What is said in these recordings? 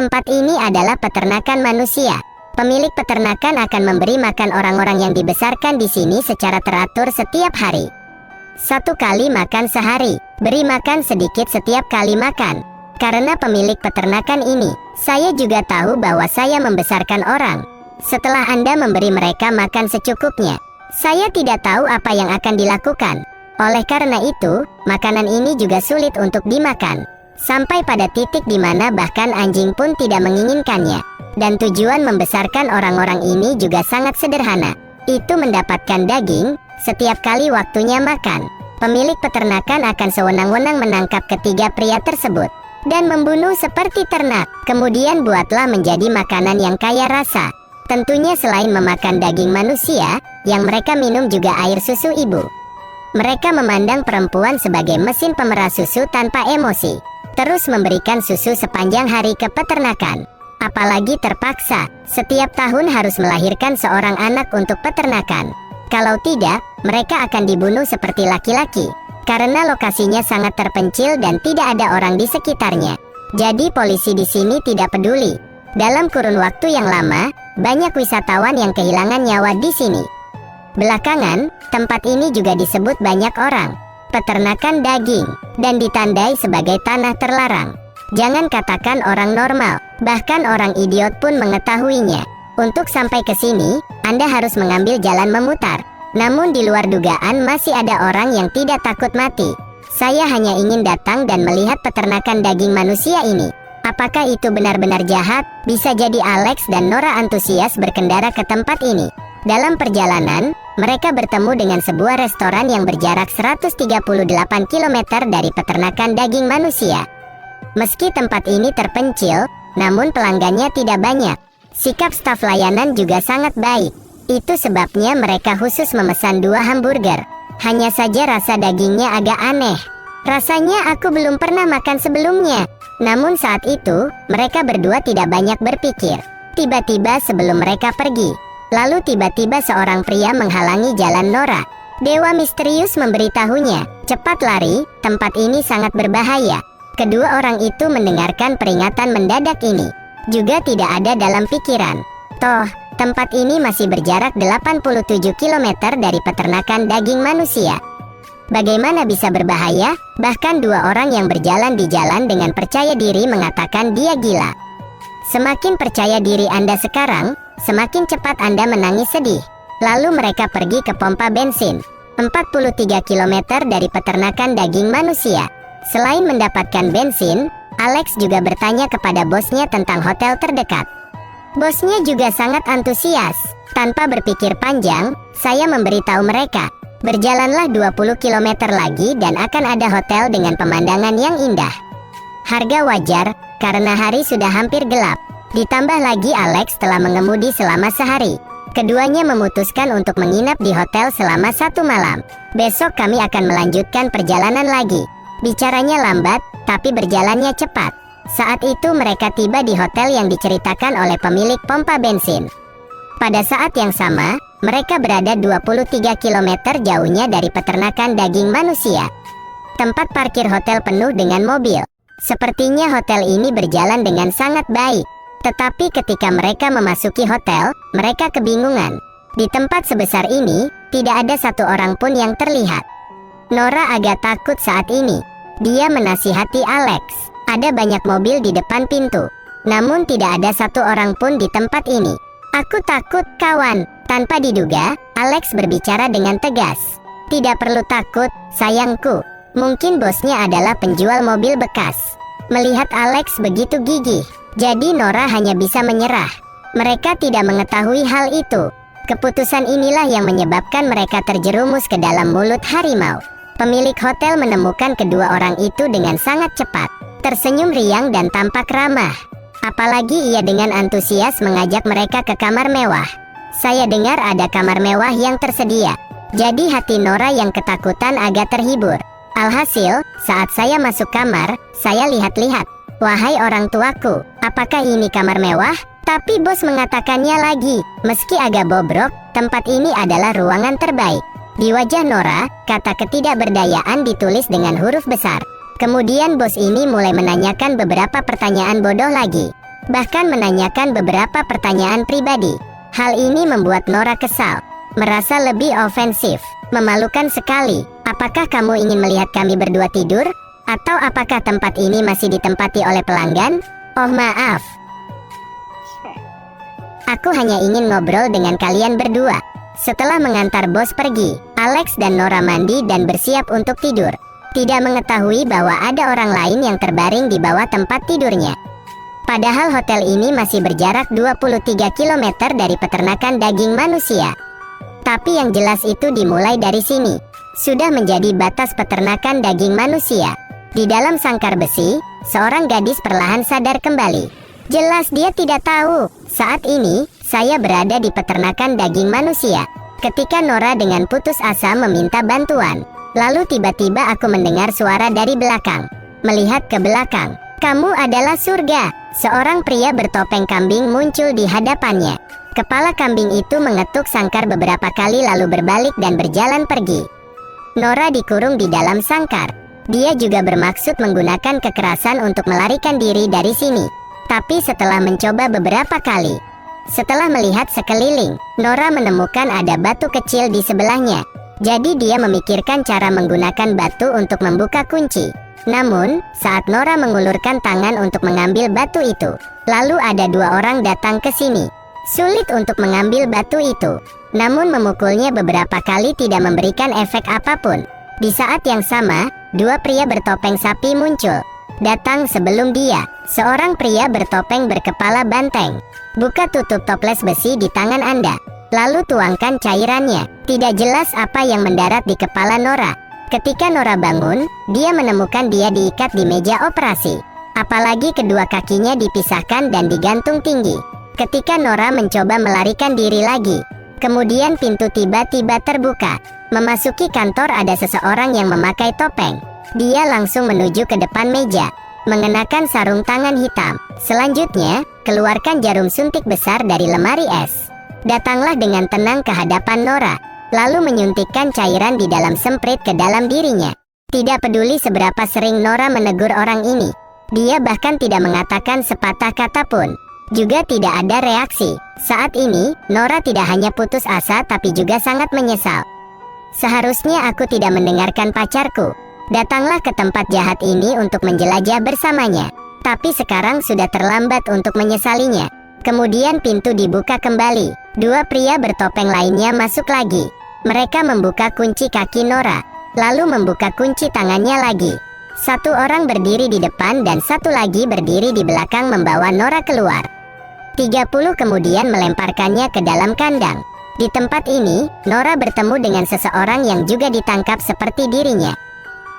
Tempat ini adalah peternakan manusia. Pemilik peternakan akan memberi makan orang-orang yang dibesarkan di sini secara teratur setiap hari. 1 kali makan sehari, beri makan sedikit setiap kali makan. Karena pemilik peternakan ini, saya juga tahu bahwa saya membesarkan orang. Setelah Anda memberi mereka makan secukupnya, saya tidak tahu apa yang akan dilakukan. Oleh karena itu, makanan ini juga sulit untuk dimakan. Sampai pada titik di mana bahkan anjing pun tidak menginginkannya. Dan tujuan membesarkan orang-orang ini juga sangat sederhana. Itu mendapatkan daging setiap kali waktunya makan. Pemilik peternakan akan sewenang-wenang menangkap ketiga pria tersebut dan membunuh seperti ternak. Kemudian buatlah menjadi makanan yang kaya rasa. Tentunya selain memakan daging manusia, yang mereka minum juga air susu ibu. Mereka memandang perempuan sebagai mesin pemeras susu tanpa emosi. Terus memberikan susu sepanjang hari ke peternakan. Apalagi terpaksa, setiap tahun harus melahirkan seorang anak untuk peternakan. Kalau tidak, mereka akan dibunuh seperti laki-laki. Karena lokasinya sangat terpencil dan tidak ada orang di sekitarnya. Jadi polisi di sini tidak peduli. Dalam kurun waktu yang lama, banyak wisatawan yang kehilangan nyawa di sini. Belakangan, tempat ini juga disebut banyak orang peternakan daging dan ditandai sebagai tanah terlarang. Jangan katakan orang normal, bahkan orang idiot pun mengetahuinya. Untuk sampai ke sini, Anda harus mengambil jalan memutar. Namun di luar dugaan masih ada orang yang tidak takut mati. Saya hanya ingin datang dan melihat peternakan daging manusia ini. Apakah itu benar-benar jahat? Bisa jadi Alex dan Nora antusias berkendara ke tempat ini. Dalam perjalanan, mereka bertemu dengan sebuah restoran yang berjarak 138 km dari peternakan daging manusia. Meski tempat ini terpencil, namun pelanggannya tidak banyak. Sikap staf layanan juga sangat baik. Itu sebabnya mereka khusus memesan 2 hamburger. Hanya saja rasa dagingnya agak aneh. Rasanya aku belum pernah makan sebelumnya. Namun saat itu, mereka berdua tidak banyak berpikir. Tiba-tiba sebelum mereka pergi, lalu tiba-tiba seorang pria menghalangi jalan Nora. Dewa misterius memberitahunya, cepat lari, tempat ini sangat berbahaya. Kedua orang itu mendengarkan peringatan mendadak ini. Juga tidak ada dalam pikiran. Toh, tempat ini masih berjarak 87 km dari peternakan daging manusia. Bagaimana bisa berbahaya? Bahkan 2 orang yang berjalan di jalan dengan percaya diri mengatakan dia gila. Semakin percaya diri Anda sekarang, semakin cepat Anda menangis sedih. Lalu mereka pergi ke pompa bensin. 43 km dari peternakan daging manusia. Selain mendapatkan bensin, Alex juga bertanya kepada bosnya tentang hotel terdekat. Bosnya juga sangat antusias. Tanpa berpikir panjang, saya memberitahu mereka, berjalanlah 20 km lagi dan akan ada hotel dengan pemandangan yang indah. Harga wajar, karena hari sudah hampir gelap. Ditambah lagi Alex telah mengemudi selama sehari. Keduanya memutuskan untuk menginap di hotel selama 1 malam. Besok kami akan melanjutkan perjalanan lagi. Bicaranya lambat, tapi berjalannya cepat. Saat itu mereka tiba di hotel yang diceritakan oleh pemilik pompa bensin. Pada saat yang sama, mereka berada 23 km jauhnya dari peternakan daging manusia. Tempat parkir hotel penuh dengan mobil. Sepertinya hotel ini berjalan dengan sangat baik. Tetapi ketika mereka memasuki hotel, mereka kebingungan. Di tempat sebesar ini, tidak ada satu orang pun yang terlihat. Nora agak takut saat ini. Dia menasihati Alex. Ada banyak mobil di depan pintu. Namun tidak ada satu orang pun di tempat ini. Aku takut, kawan. Tanpa diduga, Alex berbicara dengan tegas. Tidak perlu takut, sayangku. Mungkin bosnya adalah penjual mobil bekas. Melihat Alex begitu gigih, jadi Nora hanya bisa menyerah. Mereka tidak mengetahui hal itu. Keputusan inilah yang menyebabkan mereka terjerumus ke dalam mulut harimau. Pemilik hotel menemukan kedua orang itu dengan sangat cepat. Tersenyum riang dan tampak ramah. Apalagi ia dengan antusias mengajak mereka ke kamar mewah. Saya dengar ada kamar mewah yang tersedia. Jadi hati Nora yang ketakutan agak terhibur. Alhasil, saat saya masuk kamar, saya lihat-lihat. Wahai orang tuaku, apakah ini kamar mewah? Tapi bos mengatakannya lagi, meski agak bobrok, tempat ini adalah ruangan terbaik. Di wajah Nora, kata ketidakberdayaan ditulis dengan huruf besar. Kemudian bos ini mulai menanyakan beberapa pertanyaan bodoh lagi. bahkan menanyakan beberapa pertanyaan pribadi. Hal ini membuat Nora kesal, merasa lebih ofensif. Memalukan sekali. Apakah kamu ingin melihat kami berdua tidur? Atau apakah tempat ini masih ditempati oleh pelanggan? Oh maaf, aku hanya ingin ngobrol dengan kalian berdua. Setelah mengantar bos pergi, Alex dan Nora mandi dan bersiap untuk tidur, tidak mengetahui bahwa ada orang lain yang terbaring di bawah tempat tidurnya. Padahal hotel ini masih berjarak 23 km dari peternakan daging manusia. Tapi yang jelas itu dimulai dari sini. Sudah menjadi batas peternakan daging manusia. Di dalam sangkar besi, seorang gadis perlahan sadar kembali. Jelas dia tidak tahu, saat ini, saya berada di peternakan daging manusia. Ketika Nora dengan putus asa meminta bantuan. Lalu tiba-tiba aku mendengar suara dari belakang. Melihat ke belakang, kamu adalah surga. Seorang pria bertopeng kambing muncul di hadapannya. Kepala kambing itu mengetuk sangkar beberapa kali lalu berbalik dan berjalan pergi. Nora dikurung di dalam sangkar. Dia juga bermaksud menggunakan kekerasan untuk melarikan diri dari sini. Tapi setelah mencoba beberapa kali, setelah melihat sekeliling, Nora menemukan ada batu kecil di sebelahnya. Jadi dia memikirkan cara menggunakan batu untuk membuka kunci. Namun, saat Nora mengulurkan tangan untuk mengambil batu itu, lalu ada dua orang datang ke sini. Sulit untuk mengambil batu itu, namun memukulnya beberapa kali tidak memberikan efek apapun. Di saat yang sama, dua pria bertopeng sapi muncul. Datang sebelum dia, seorang pria bertopeng berkepala banteng. Buka tutup toples besi di tangan Anda, lalu tuangkan cairannya. Tidak jelas apa yang mendarat di kepala Nora. Ketika Nora bangun, dia menemukan dia diikat di meja operasi. Apalagi kedua kakinya dipisahkan dan digantung tinggi. Ketika Nora mencoba melarikan diri lagi, kemudian pintu tiba-tiba terbuka. Memasuki kantor ada seseorang yang memakai topeng. Dia langsung menuju ke depan meja, mengenakan sarung tangan hitam. Selanjutnya, keluarkan jarum suntik besar dari lemari es. Datanglah dengan tenang ke hadapan Nora, lalu menyuntikkan cairan di dalam semprit ke dalam dirinya. Tidak peduli seberapa sering Nora menegur orang ini, dia bahkan tidak mengatakan sepatah kata pun. Juga tidak ada reaksi. Saat ini, Nora tidak hanya putus asa tapi juga sangat menyesal. Seharusnya aku tidak mendengarkan pacarku. Datanglah ke tempat jahat ini untuk menjelajah bersamanya. Tapi sekarang sudah terlambat untuk menyesalinya. Kemudian pintu dibuka kembali. Dua pria bertopeng lainnya masuk lagi. Mereka membuka kunci kaki Nora, lalu membuka kunci tangannya lagi. Satu orang berdiri di depan dan satu lagi berdiri di belakang membawa Nora keluar. 30 kemudian melemparkannya ke dalam kandang. Di tempat ini, Nora bertemu dengan seseorang yang juga ditangkap seperti dirinya.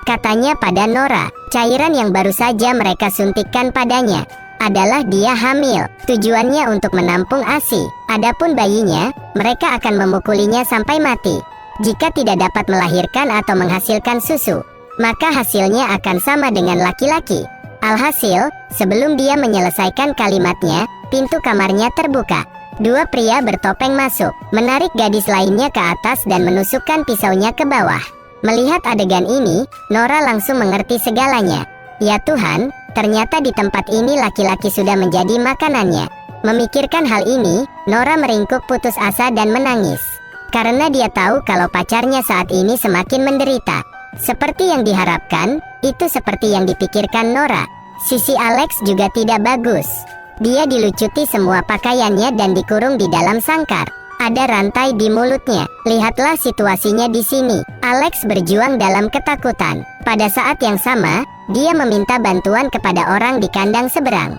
Katanya pada Nora, cairan yang baru saja mereka suntikkan padanya adalah dia hamil. Tujuannya untuk menampung ASI. Adapun bayinya, mereka akan memukulinya sampai mati. Jika tidak dapat melahirkan atau menghasilkan susu, maka hasilnya akan sama dengan laki-laki. Alhasil, sebelum dia menyelesaikan kalimatnya, pintu kamarnya terbuka. Dua pria bertopeng masuk, menarik gadis lainnya ke atas dan menusukkan pisaunya ke bawah. Melihat adegan ini, Nora langsung mengerti segalanya. Ya Tuhan, ternyata di tempat ini laki-laki sudah menjadi makanannya. Memikirkan hal ini, Nora meringkuk putus asa dan menangis. Karena dia tahu kalau pacarnya saat ini semakin menderita. Seperti yang diharapkan, itu seperti yang dipikirkan Nora. Sisi Alex juga tidak bagus. Dia dilucuti semua pakaiannya dan dikurung di dalam sangkar. Ada rantai di mulutnya. Lihatlah situasinya di sini. Alex berjuang dalam ketakutan. Pada saat yang sama, dia meminta bantuan kepada orang di kandang seberang.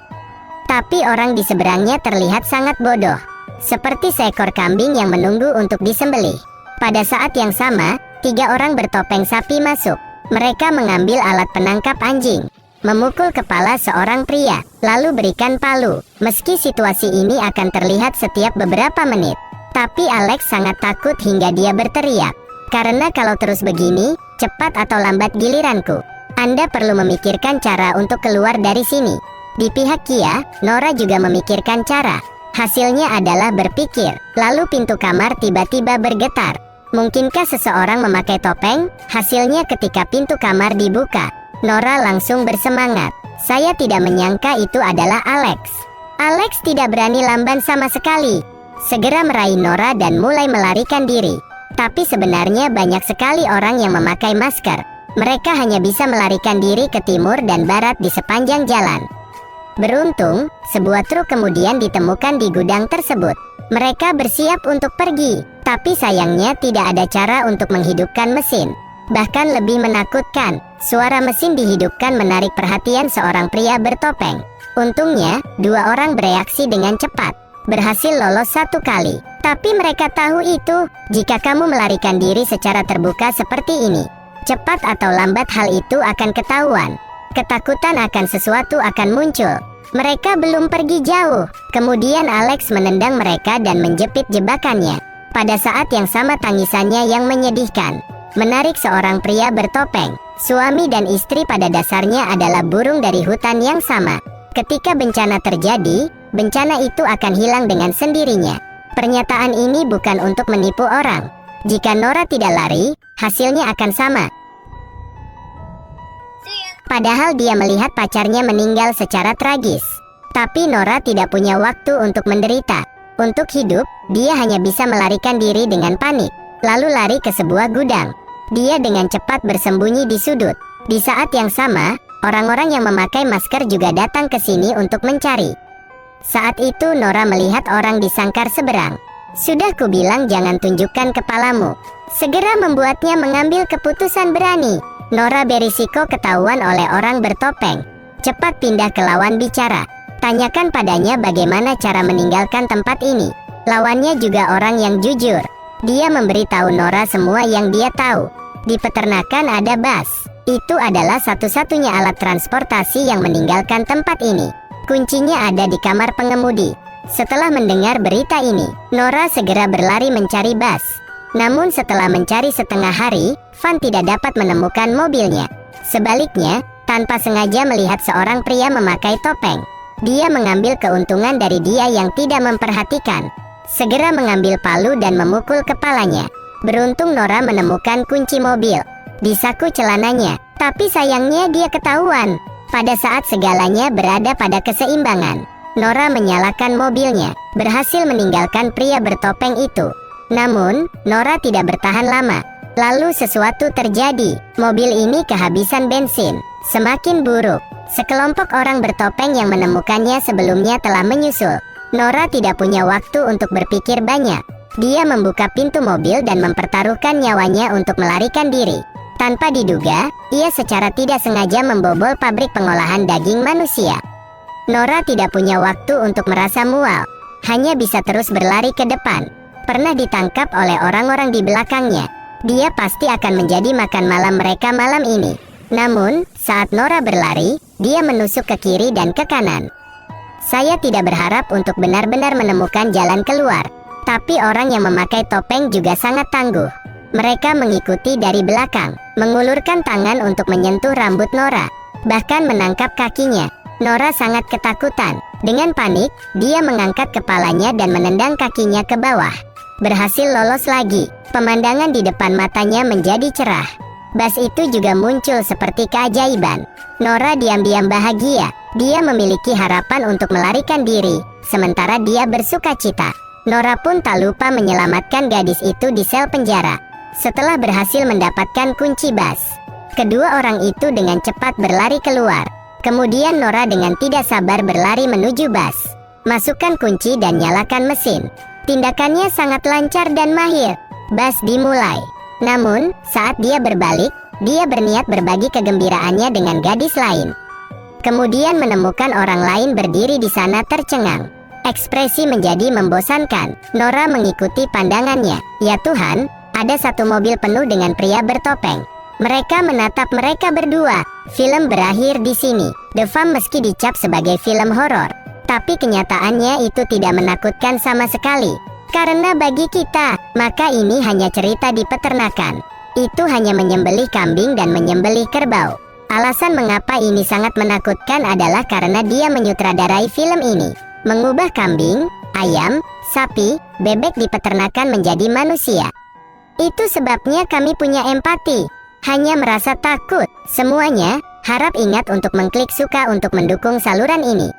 Tapi orang di seberangnya terlihat sangat bodoh. Seperti seekor kambing yang menunggu untuk disembelih. Pada saat yang sama, 3 orang bertopeng sapi masuk. Mereka mengambil alat penangkap anjing, memukul kepala seorang pria, lalu berikan palu. Meski situasi ini akan terlihat setiap beberapa menit, tapi Alex sangat takut hingga dia berteriak. Karena kalau terus begini, cepat atau lambat giliranku. Anda perlu memikirkan cara untuk keluar dari sini. Di pihak Kia, Nora juga memikirkan cara. Hasilnya adalah berpikir, lalu pintu kamar tiba-tiba bergetar. Mungkinkah seseorang memakai topeng? Hasilnya ketika pintu kamar dibuka, Nora langsung bersemangat. Saya tidak menyangka itu adalah Alex. Alex tidak berani lamban sama sekali. Segera meraih Nora dan mulai melarikan diri. Tapi sebenarnya banyak sekali orang yang memakai masker. Mereka hanya bisa melarikan diri ke timur dan barat di sepanjang jalan. Beruntung, sebuah truk kemudian ditemukan di gudang tersebut. Mereka bersiap untuk pergi, tapi sayangnya tidak ada cara untuk menghidupkan mesin. Bahkan lebih menakutkan, suara mesin dihidupkan menarik perhatian seorang pria bertopeng. Untungnya, dua orang bereaksi dengan cepat, berhasil lolos satu kali. Tapi mereka tahu itu, jika kamu melarikan diri secara terbuka seperti ini, cepat atau lambat hal itu akan ketahuan. Ketakutan akan sesuatu akan muncul. Mereka belum pergi jauh, kemudian Alex menendang mereka dan menjepit jebakannya. Pada saat yang sama tangisannya yang menyedihkan menarik seorang pria bertopeng. Suami dan istri pada dasarnya adalah burung dari hutan yang sama. Ketika bencana terjadi, bencana itu akan hilang dengan sendirinya. Pernyataan ini bukan untuk menipu orang. Jika Nora tidak lari, hasilnya akan sama. Padahal dia melihat pacarnya meninggal secara tragis. Tapi Nora tidak punya waktu untuk menderita. Untuk hidup, dia hanya bisa melarikan diri dengan panik, lalu lari ke sebuah gudang. Dia dengan cepat bersembunyi di sudut. Di saat yang sama, orang-orang yang memakai masker juga datang ke sini untuk mencari. Saat itu Nora melihat orang di sangkar seberang. Sudah kubilang jangan tunjukkan kepalamu. Segera membuatnya mengambil keputusan berani. Nora berisiko ketahuan oleh orang bertopeng. Cepat pindah ke lawan bicara. Tanyakan padanya bagaimana cara meninggalkan tempat ini. Lawannya juga orang yang jujur. Dia memberitahu Nora semua yang dia tahu. Di peternakan ada bus. Itu adalah satu-satunya alat transportasi yang meninggalkan tempat ini. Kuncinya ada di kamar pengemudi. Setelah mendengar berita ini, Nora segera berlari mencari bus. Namun setelah mencari setengah hari, Van tidak dapat menemukan mobilnya. Sebaliknya, tanpa sengaja melihat seorang pria memakai topeng. Dia mengambil keuntungan dari dia yang tidak memperhatikan. Segera mengambil palu dan memukul kepalanya. Beruntung Nora menemukan kunci mobil di saku celananya. Tapi sayangnya dia ketahuan. Pada saat segalanya berada pada keseimbangan, Nora menyalakan mobilnya, berhasil meninggalkan pria bertopeng itu. Namun, Nora tidak bertahan lama. Lalu sesuatu terjadi. Mobil ini kehabisan bensin. Semakin buruk. Sekelompok orang bertopeng yang menemukannya sebelumnya telah menyusul. Nora tidak punya waktu untuk berpikir banyak. Dia membuka pintu mobil dan mempertaruhkan nyawanya untuk melarikan diri. Tanpa diduga, ia secara tidak sengaja membobol pabrik pengolahan daging manusia. Nora tidak punya waktu untuk merasa mual. Hanya bisa terus berlari ke depan. Pernah ditangkap oleh orang-orang di belakangnya. Dia pasti akan menjadi makan malam mereka malam ini. Namun, saat Nora berlari, dia menusuk ke kiri dan ke kanan. Saya tidak berharap untuk benar-benar menemukan jalan keluar. Tapi orang yang memakai topeng juga sangat tangguh. Mereka mengikuti dari belakang, mengulurkan tangan untuk menyentuh rambut Nora, bahkan menangkap kakinya. Nora sangat ketakutan. Dengan panik, dia mengangkat kepalanya dan menendang kakinya ke bawah. Berhasil lolos lagi. Pemandangan di depan matanya menjadi cerah. Bas itu juga muncul seperti keajaiban. Nora diam-diam bahagia. Dia memiliki harapan untuk melarikan diri, sementara dia bersuka cita. Nora pun tak lupa menyelamatkan gadis itu di sel penjara. Setelah berhasil mendapatkan kunci bas, kedua orang itu dengan cepat berlari keluar. Kemudian Nora dengan tidak sabar berlari menuju bas. Masukkan kunci dan nyalakan mesin. Tindakannya sangat lancar dan mahir. Bas dimulai. Namun, saat dia berbalik, dia berniat berbagi kegembiraannya dengan gadis lain. Kemudian menemukan orang lain berdiri di sana tercengang. Ekspresi menjadi membosankan. Nora mengikuti pandangannya. Ya Tuhan, ada satu mobil penuh dengan pria bertopeng. Mereka menatap mereka berdua. Film berakhir di sini. The Farm meski dicap sebagai film horor, tapi kenyataannya itu tidak menakutkan sama sekali. Karena bagi kita, maka ini hanya cerita di peternakan. Itu hanya menyembelih kambing dan menyembelih kerbau. Alasan mengapa ini sangat menakutkan adalah karena dia menyutradarai film ini. Mengubah kambing, ayam, sapi, bebek di peternakan menjadi manusia. Itu sebabnya kami punya empati. Hanya merasa takut. Semuanya, harap ingat untuk mengklik suka untuk mendukung saluran ini.